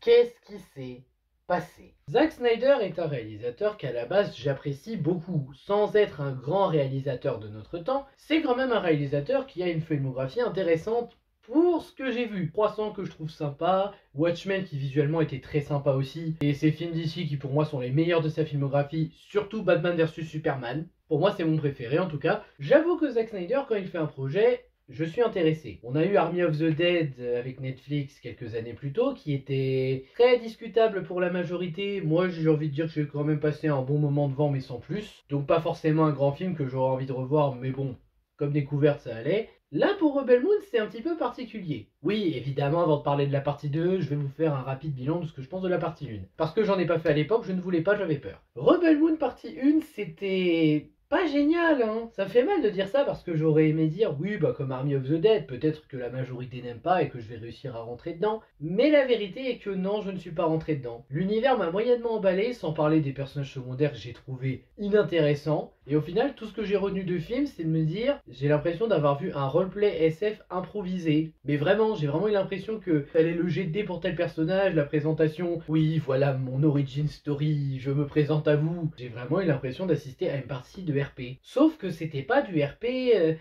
Qu'est-ce qui s'est passé? Zack Snyder est un réalisateur qu'à la base j'apprécie beaucoup. Sans être un grand réalisateur de notre temps, c'est quand même un réalisateur qui a une filmographie intéressante pour ce que j'ai vu. 300 que je trouve sympa, Watchmen qui visuellement était très sympa aussi, et ses films d'ici qui pour moi sont les meilleurs de sa filmographie, surtout Batman vs Superman. Pour moi c'est mon préféré en tout cas. J'avoue que Zack Snyder quand il fait un projet, je suis intéressé. On a eu Army of the Dead avec Netflix quelques années plus tôt, qui était très discutable pour la majorité. Moi, j'ai envie de dire que j'ai quand même passé un bon moment devant, mais sans plus. Donc pas forcément un grand film que j'aurais envie de revoir, mais bon, comme découverte, ça allait. Là, pour Rebel Moon, c'est un petit peu particulier. Oui, évidemment, avant de parler de la partie 2, je vais vous faire un rapide bilan de ce que je pense de la partie 1. Parce que j'en ai pas fait à l'époque, je ne voulais pas, j'avais peur. Rebel Moon partie 1, c'était pas génial, hein. Ça fait mal de dire ça parce que j'aurais aimé dire oui, bah comme Army of the Dead, peut-être que la majorité n'aime pas et que je vais réussir à rentrer dedans. Mais la vérité est que non, je ne suis pas rentré dedans. L'univers m'a moyennement emballé, sans parler des personnages secondaires que j'ai trouvé inintéressants. Et au final, tout ce que j'ai retenu de film, c'est de me dire, j'ai l'impression d'avoir vu un roleplay SF improvisé. Mais vraiment, j'ai vraiment eu l'impression que fallait le jet de dés pour tel personnage, la présentation, oui, voilà mon origin story, je me présente à vous. J'ai vraiment eu l'impression d'assister à une partie de RP. Sauf que c'était pas du RP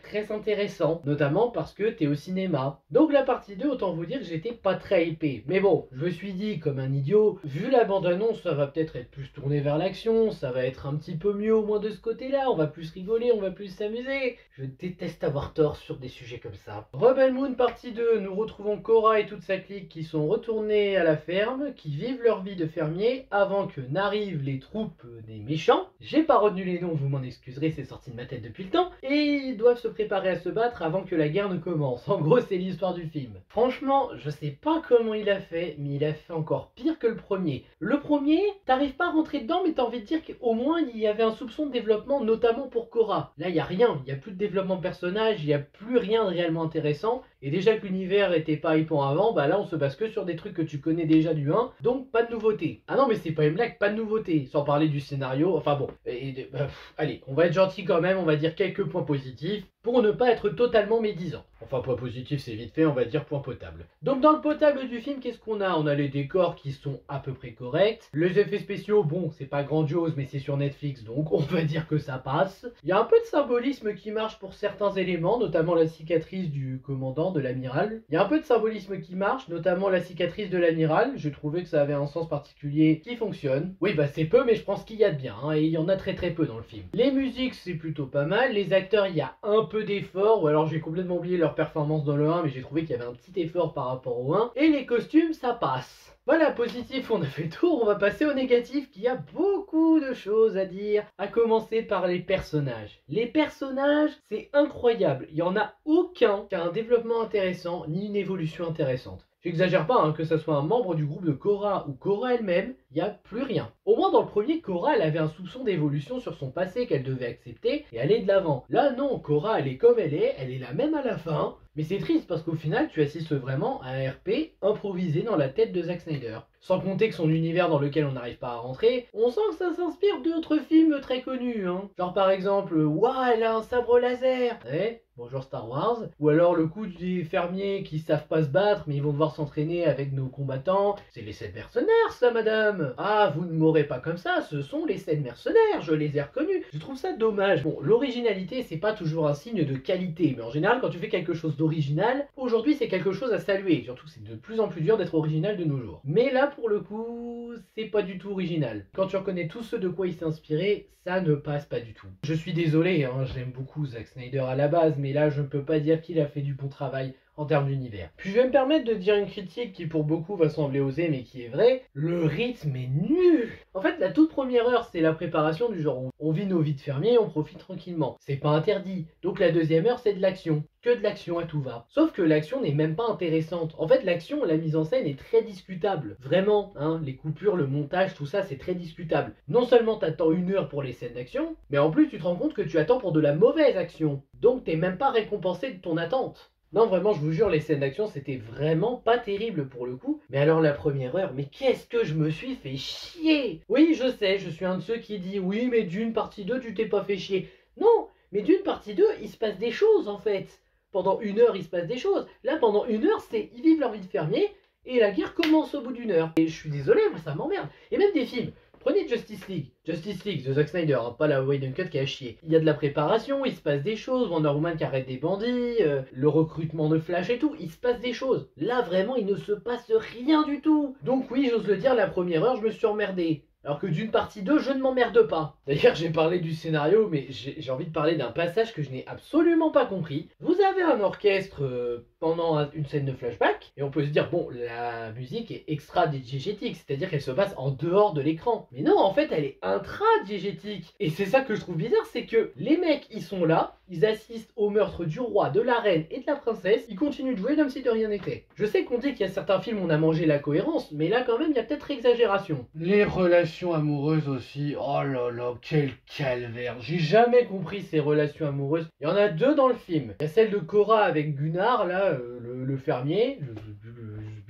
très intéressant, notamment parce que t'es au cinéma. Donc la partie 2, autant vous dire que j'étais pas très hypé. Mais bon, je me suis dit, comme un idiot, vu la bande-annonce, ça va peut-être être plus tourné vers l'action, ça va être un petit peu mieux au moins de ce côté-là, on va plus rigoler, on va plus s'amuser. Je déteste avoir tort sur des sujets comme ça. Rebel Moon partie 2, nous retrouvons Cora et toute sa clique qui sont retournés à la ferme, qui vivent leur vie de fermier avant que n'arrivent les troupes des méchants. J'ai pas retenu les noms, vous m'en excuserez, c'est sorti de ma tête depuis le temps. Et ils doivent se préparer à se battre avant que la guerre ne commence. En gros, c'est l'histoire du film. Franchement, je sais pas comment il a fait, mais il a fait encore pire que le premier. Le premier, t'arrives pas à rentrer dedans, mais t'as envie de dire qu'au moins il y avait un soupçon de développement, notamment pour Cora. Là, il y a rien, il y a plus de développement de personnage, il y a plus rien de réellement intéressant. Et déjà que l'univers était pas hypant avant, bah là on se base que sur des trucs que tu connais déjà du 1, donc pas de nouveauté. Ah non mais c'est pas une blague, pas de nouveauté, sans parler du scénario, enfin bon, allez, on va être gentil quand même, on va dire quelques points positifs, pour ne pas être totalement médisant. Enfin point positif c'est vite fait, on va dire point potable. Donc dans le potable du film, qu'est-ce qu'on a? On a les décors qui sont à peu près corrects, les effets spéciaux, bon c'est pas grandiose mais c'est sur Netflix donc on va dire que ça passe. Il y a un peu de symbolisme qui marche pour certains éléments, notamment la cicatrice du commandant, de l'amiral. Il y a un peu de symbolisme qui marche, notamment la cicatrice de l'amiral. J'ai trouvé que ça avait un sens particulier qui fonctionne. Oui, bah c'est peu, mais je pense qu'il y a de bien, hein, et il y en a très très peu dans le film. Les musiques, c'est plutôt pas mal. Les acteurs, il y a un peu d'effort, ou alors j'ai complètement oublié leur performance dans le 1, mais j'ai trouvé qu'il y avait un petit effort par rapport au 1. Et les costumes, ça passe. Voilà, positif, on a fait le tour, on va passer au négatif, qui a beaucoup de choses à dire, à commencer par les personnages. Les personnages, c'est incroyable, il n'y en a aucun qui a un développement intéressant, ni une évolution intéressante. J'exagère pas, hein, que ça soit un membre du groupe de Cora ou Cora elle-même, il n'y a plus rien. Au moins dans le premier, Cora elle avait un soupçon d'évolution sur son passé qu'elle devait accepter et aller de l'avant. Là non, Cora elle est comme elle est la même à la fin. Mais c'est triste parce qu'au final tu assistes vraiment à un RP improvisé dans la tête de Zack Snyder. Sans compter que son univers dans lequel on n'arrive pas à rentrer, on sent que ça s'inspire d'autres films très connus. Hein. Genre par exemple, waouh elle a un sabre laser. Bonjour Star Wars. Ou alors le coup des fermiers qui savent pas se battre mais ils vont devoir s'entraîner avec nos combattants. C'est les 7 mercenaires ça madame. Ah vous ne m'aurez pas comme ça, ce sont les 7 mercenaires, je les ai reconnus. Je trouve ça dommage. Bon, l'originalité c'est pas toujours un signe de qualité, mais en général quand tu fais quelque chose d'original, aujourd'hui c'est quelque chose à saluer. Surtout que c'est de plus en plus dur d'être original de nos jours. Mais là pour le coup, c'est pas du tout original. Quand tu reconnais tout ce de quoi il s'est inspiré, ça ne passe pas du tout. Je suis désolé, hein, j'aime beaucoup Zack Snyder à la base, mais là je ne peux pas dire qu'il a fait du bon travail en termes d'univers. Puis je vais me permettre de dire une critique qui pour beaucoup va sembler osée mais qui est vraie, le rythme est nul. En fait la toute première heure c'est la préparation du genre on vit nos vies de fermiers, on profite tranquillement. C'est pas interdit. Donc la deuxième heure c'est de l'action. Que de l'action à tout va. Sauf que l'action n'est même pas intéressante. En fait l'action, la mise en scène est très discutable. Vraiment, hein, les coupures, le montage, tout ça c'est très discutable. Non seulement t'attends 1 heure pour les scènes d'action, mais en plus tu te rends compte que tu attends pour de la mauvaise action. Donc t'es même pas récompensé de ton attente. Non, vraiment, je vous jure, les scènes d'action, c'était vraiment pas terrible pour le coup. Mais alors, la première heure, mais qu'est-ce que je me suis fait chier! Oui, je sais, je suis un de ceux qui dit, oui, mais d'une partie 2, tu t'es pas fait chier. Non! Mais d'une partie 2, il se passe des choses en fait. Pendant 1 heure, il se passe des choses. Là, pendant 1 heure, c'est ils vivent leur vie de fermier et la guerre commence au bout d'1 heure. Et je suis désolé, moi ça m'emmerde. Et même des films. Prenez Justice League de Zack Snyder, hein, pas la Whedon Cut qui a chier. Il y a de la préparation, il se passe des choses, Wonder Woman qui arrête des bandits, le recrutement de Flash et tout, il se passe des choses. Là vraiment, il ne se passe rien du tout. Donc oui, j'ose le dire, la première heure, je me suis emmerdé. Alors que d'une partie 2, je ne m'emmerde pas. D'ailleurs, j'ai parlé du scénario, mais j'ai envie de parler d'un passage que je n'ai absolument pas compris. Vous avez un orchestre pendant une scène de flashback, et on peut se dire, bon, la musique est extra-diégétique, c'est-à-dire qu'elle se passe en dehors de l'écran. Mais non, en fait, elle est intra-diégétique. Et c'est ça que je trouve bizarre, c'est que les mecs, ils sont là, ils assistent au meurtre du roi, de la reine et de la princesse, ils continuent de jouer comme si de rien n'était. Je sais qu'on dit qu'il y a certains films où on a mangé la cohérence, mais là quand même, il y a peut-être exagération. Les relations amoureuses aussi, oh là là, quel calvaire. J'ai jamais compris ces relations amoureuses. Il y en a 2 dans le film. Il y a celle de Cora avec Gunnar, là, le fermier,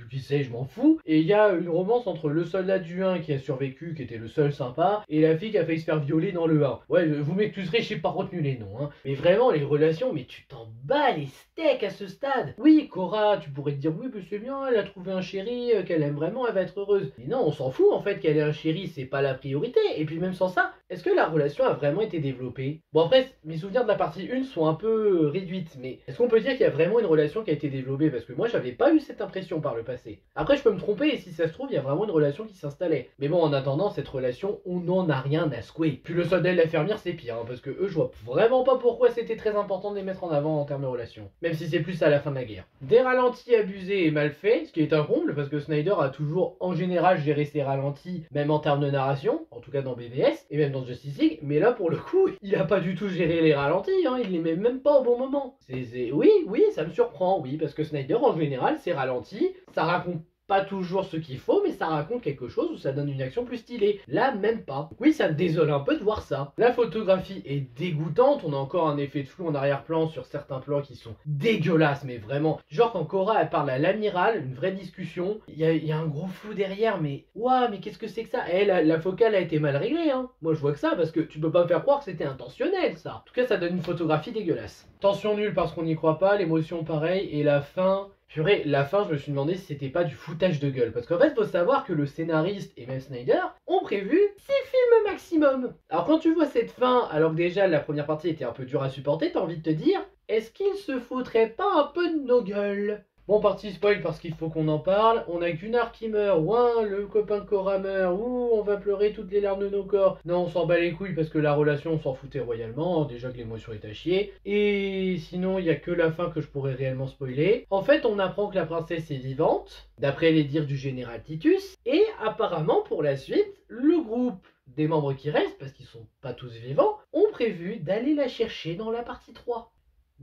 qui sait, je m'en fous. Et il y a une romance entre le soldat du 1 qui a survécu, qui était le seul sympa, et la fille qui a failli se faire violer dans le 1. Ouais, vous m'excuserez, j'ai pas retenu les noms, hein. Mais vraiment, les relations, mais tu t'en bats les steaks à ce stade. Oui, Cora, tu pourrais te dire, oui, mais c'est bien, elle a trouvé un chéri qu'elle aime vraiment, elle va être heureuse. Mais non, on s'en fout en fait qu'elle ait un chéri, c'est pas la priorité. Et puis même sans ça, est-ce que la relation a vraiment été développée? Bon après, mes souvenirs de la partie 1 sont un peu réduites, mais est-ce qu'on peut dire qu'il y a vraiment une relation qui a été développée? Parce que moi, j'avais pas eu cette impression par le passé. Après, je peux me tromper, et si ça se trouve, il y a vraiment une relation qui s'installait. Mais bon, en attendant, cette relation, on n'en a rien à secouer. Puis le soldat et la fermière, c'est pire, hein, parce que eux, je vois vraiment pas pourquoi c'était très important de les mettre en avant en termes de relation. Même si c'est plus à la fin de la guerre. Des ralentis abusés et mal faits, ce qui est un comble, parce que Snyder a toujours, en général, géré ses ralentis, même en termes de narration, en tout cas dans BVS, et même dans Justice League, mais là, pour le coup, il a pas du tout géré les ralentis, hein, il les met même pas au bon moment. Oui, ça me surprend, oui, parce que Snyder, en général, ses ralentis, ça raconte pas toujours ce qu'il faut, mais ça raconte quelque chose ou ça donne une action plus stylée. Là, même pas. Oui, ça me désole un peu de voir ça. La photographie est dégoûtante, on a encore un effet de flou en arrière-plan sur certains plans qui sont dégueulasses, mais vraiment. Genre quand Cora elle parle à l'amiral, une vraie discussion, il y a un gros flou derrière, mais ouah, mais qu'est-ce que c'est que ça? La focale a été mal réglée, hein. Moi je vois que ça, parce que tu peux pas me faire croire que c'était intentionnel, ça. En tout cas, ça donne une photographie dégueulasse. Tension nulle parce qu'on n'y croit pas, l'émotion pareil, et la fin... Purée, la fin, je me suis demandé si c'était pas du foutage de gueule. Parce qu'en fait, faut savoir que le scénariste et même Snyder ont prévu 6 films maximum. Alors quand tu vois cette fin, alors que déjà la première partie était un peu dure à supporter, t'as envie de te dire, est-ce qu'il se foutrait pas un peu de nos gueules? Bon, partie spoil parce qu'il faut qu'on en parle. On a Gunnar qui meurt, ouin, le copain de Cora meurt, ouh, on va pleurer toutes les larmes de nos corps. Non, on s'en bat les couilles parce que la relation, on s'en foutait royalement, déjà que l'émotion est à chier. Et sinon, il y a que la fin que je pourrais réellement spoiler. En fait, on apprend que la princesse est vivante, d'après les dires du général Titus. Et apparemment, pour la suite, le groupe des membres qui restent, parce qu'ils sont pas tous vivants, ont prévu d'aller la chercher dans la partie 3.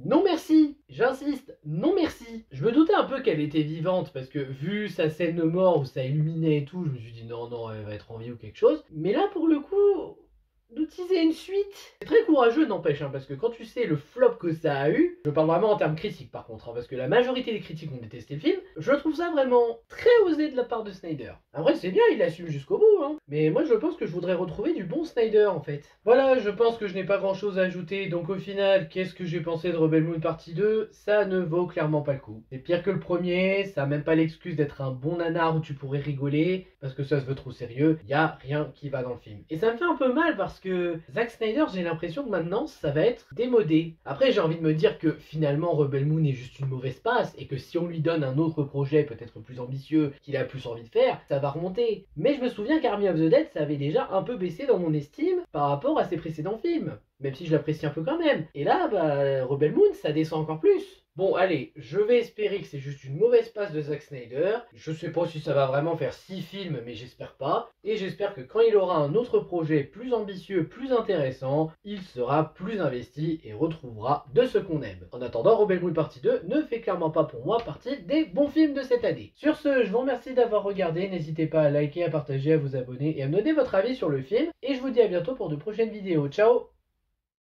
Non merci, j'insiste, non merci. Je me doutais un peu qu'elle était vivante parce que vu sa scène de mort où ça illuminait et tout, je me suis dit non, elle va être en vie ou quelque chose. Mais là pour le coup, d'utiliser une suite, c'est très courageux n'empêche, hein, parce que quand tu sais le flop que ça a eu, je parle vraiment en termes critiques par contre, hein, parce que la majorité des critiques ont détesté le film, je trouve ça vraiment très osé de la part de Snyder. Après c'est bien, il assume jusqu'au bout, hein, mais moi je pense que je voudrais retrouver du bon Snyder en fait. Voilà, je pense que je n'ai pas grand chose à ajouter, donc au final, qu'est-ce que j'ai pensé de Rebel Moon partie 2? Ça ne vaut clairement pas le coup. C'est pire que le premier, ça a même pas l'excuse d'être un bon nanar où tu pourrais rigoler, parce que ça se veut trop sérieux, y a rien qui va dans le film. Et ça me fait un peu mal parce que Zack Snyder, j'ai l'impression que maintenant ça va être démodé. Après j'ai envie de me dire que finalement Rebel Moon est juste une mauvaise passe et que si on lui donne un autre projet peut-être plus ambitieux qu'il a plus envie de faire, ça va remonter. Mais je me souviens qu'Army of the Dead ça avait déjà un peu baissé dans mon estime par rapport à ses précédents films. Même si je l'apprécie un peu quand même. Et là, Rebel Moon ça descend encore plus. Bon allez, je vais espérer que c'est juste une mauvaise passe de Zack Snyder. Je sais pas si ça va vraiment faire 6 films, mais j'espère pas. Et j'espère que quand il aura un autre projet plus ambitieux, plus intéressant, il sera plus investi et retrouvera de ce qu'on aime. En attendant, Rebel Moon partie 2 ne fait clairement pas pour moi partie des bons films de cette année. Sur ce, je vous remercie d'avoir regardé. N'hésitez pas à liker, à partager, à vous abonner et à me donner votre avis sur le film. Et je vous dis à bientôt pour de prochaines vidéos. Ciao!